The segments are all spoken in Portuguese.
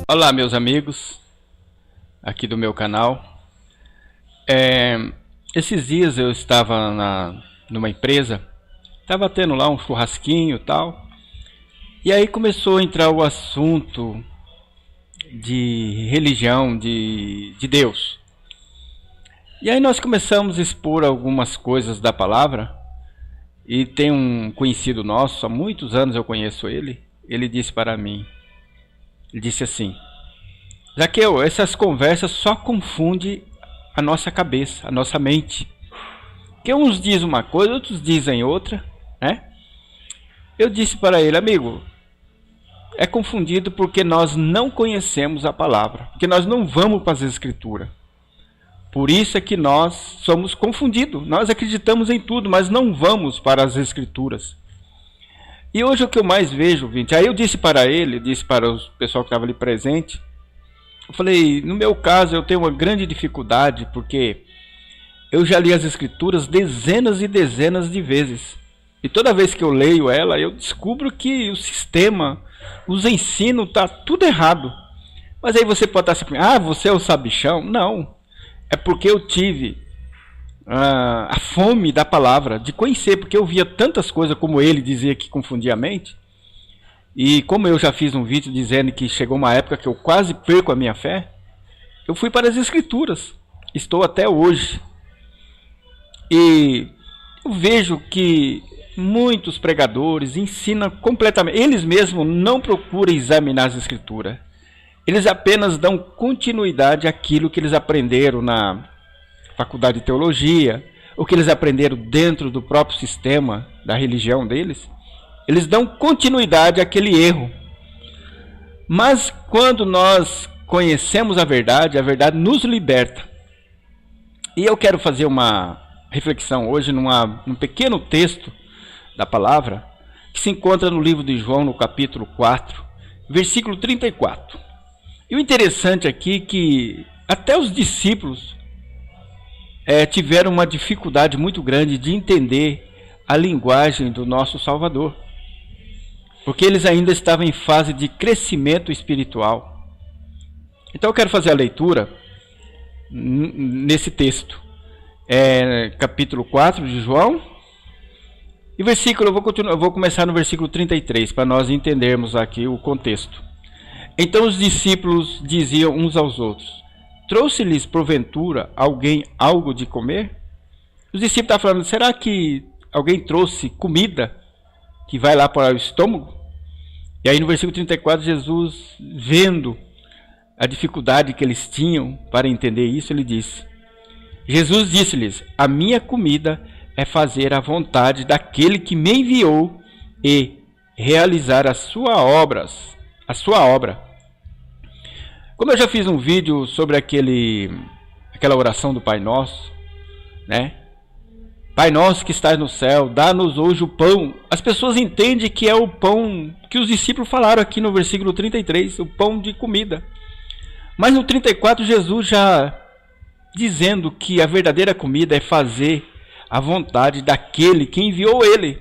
Olá, meus amigos aqui do meu canal. Esses dias eu estava numa empresa, estava tendo lá um churrasquinho e tal, e aí começou a entrar o assunto de religião, de Deus. E aí nós começamos a expor algumas coisas da palavra, e tem um conhecido nosso, há muitos anos eu conheço ele, ele disse para mim, ele disse assim: Zaqueu, essas conversas só confundem a nossa cabeça, a nossa mente. Que uns dizem uma coisa, outros dizem outra, né? Eu disse para ele: amigo, é confundido porque nós não conhecemos a palavra, porque nós não vamos para as escrituras. Por isso é que nós somos confundidos. Nós acreditamos em tudo, mas não vamos para as escrituras. E hoje o que eu mais vejo, gente, aí eu disse para ele, disse para o pessoal que estava ali presente, eu falei, no meu caso eu tenho uma grande dificuldade, porque eu já li as escrituras dezenas e dezenas de vezes. E toda vez que eu leio ela, eu descubro que o sistema, os ensinos, está tudo errado. Mas aí você pode estar se perguntando, você é o sabichão? Não, é porque eu tive a fome da palavra, de conhecer, porque eu via tantas coisas como ele dizia que confundia a mente. E como eu já fiz um vídeo dizendo que chegou uma época que eu quase perco a minha fé, eu fui para as escrituras, estou até hoje. E eu vejo que muitos pregadores ensinam completamente, eles mesmos não procuram examinar as escrituras, eles apenas dão continuidade àquilo que eles aprenderam na faculdade de teologia, o que eles aprenderam dentro do próprio sistema da religião deles. Eles dão continuidade àquele erro. Mas quando nós conhecemos a verdade nos liberta. E eu quero fazer uma reflexão hoje num pequeno texto da palavra, que se encontra no livro de João, no capítulo 4, versículo 34. E o interessante aqui é que até os discípulos tiveram uma dificuldade muito grande de entender a linguagem do nosso Salvador, porque eles ainda estavam em fase de crescimento espiritual. Então eu quero fazer a leitura nesse texto, capítulo 4 de João, e versículo, eu vou começar no versículo 33, para nós entendermos aqui o contexto. Então os discípulos diziam uns aos outros: trouxe-lhes porventura alguém algo de comer? Os discípulos estavam falando: será que alguém trouxe comida que vai lá para o estômago? E aí no versículo 34, Jesus, vendo a dificuldade que eles tinham para entender isso, ele disse: Jesus disse-lhes: a minha comida é fazer a vontade daquele que me enviou e realizar a sua obra. Como eu já fiz um vídeo sobre aquela oração do Pai Nosso, né? Pai nosso que estás no céu, dá-nos hoje o pão. As pessoas entendem que é o pão que os discípulos falaram aqui no versículo 33, o pão de comida. Mas no 34, Jesus já dizendo que a verdadeira comida é fazer a vontade daquele que enviou ele.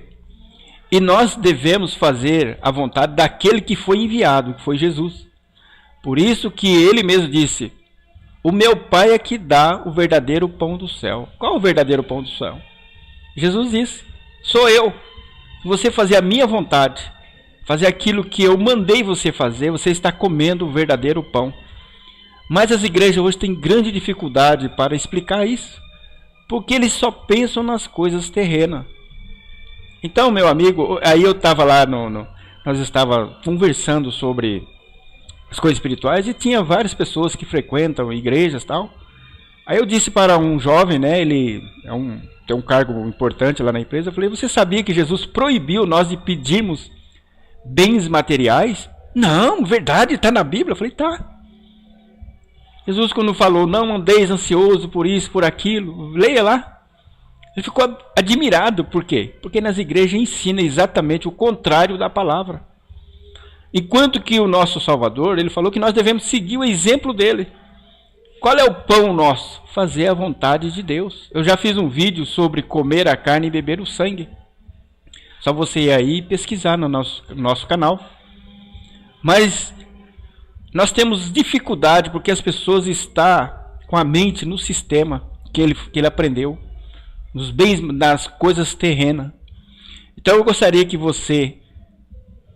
E nós devemos fazer a vontade daquele que foi enviado, que foi Jesus. Por isso que ele mesmo disse: o meu Pai é que dá o verdadeiro pão do céu. Qual o verdadeiro pão do céu? Jesus disse: sou eu. Se você fazer a minha vontade, fazer aquilo que eu mandei você fazer, você está comendo o verdadeiro pão. Mas as igrejas hoje têm grande dificuldade para explicar isso, porque eles só pensam nas coisas terrenas. Então, meu amigo, aí eu estava lá, nós estávamos conversando sobre as coisas espirituais, e tinha várias pessoas que frequentam igrejas e tal. Aí eu disse para um jovem, né, ele tem um cargo importante lá na empresa, eu falei: você sabia que Jesus proibiu nós de pedirmos bens materiais? Não, verdade, está na Bíblia. Eu falei: tá. Jesus, quando falou: não andeis ansioso por isso, por aquilo, leia lá. Ele ficou admirado. Por quê? Porque nas igrejas ensina exatamente o contrário da palavra. Enquanto que o nosso Salvador, ele falou que nós devemos seguir o exemplo dele. Qual é o pão nosso? Fazer a vontade de Deus. Eu já fiz um vídeo sobre comer a carne e beber o sangue. Só você ir aí e pesquisar no nosso canal. Mas Nós temos dificuldade porque as pessoas estão com a mente no sistema que ele aprendeu, nos bens, nas coisas terrenas. Então eu gostaria que você,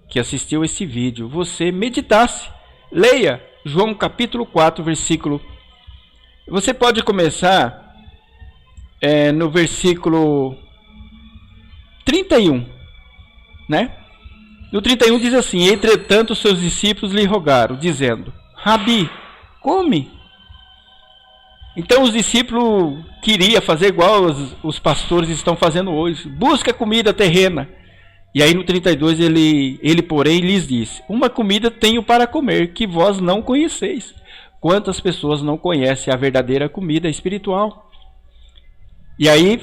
que assistiu esse vídeo, você meditasse, leia João capítulo 4, versículo. Você pode começar no versículo 31, né? No 31 diz assim: entretanto seus discípulos lhe rogaram, dizendo: Rabi, come. Então os discípulos queriam fazer igual os pastores estão fazendo hoje, busca comida terrena. E aí no 32 ele porém lhes disse: uma comida tenho para comer, que vós não conheceis. Quantas pessoas não conhecem a verdadeira comida espiritual? E aí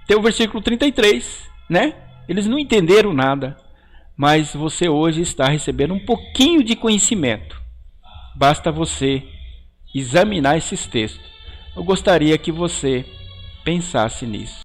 tem o versículo 33, né? Eles não entenderam nada, mas você hoje está recebendo um pouquinho de conhecimento. Basta você examinar esses textos. Eu gostaria que você pensasse nisso.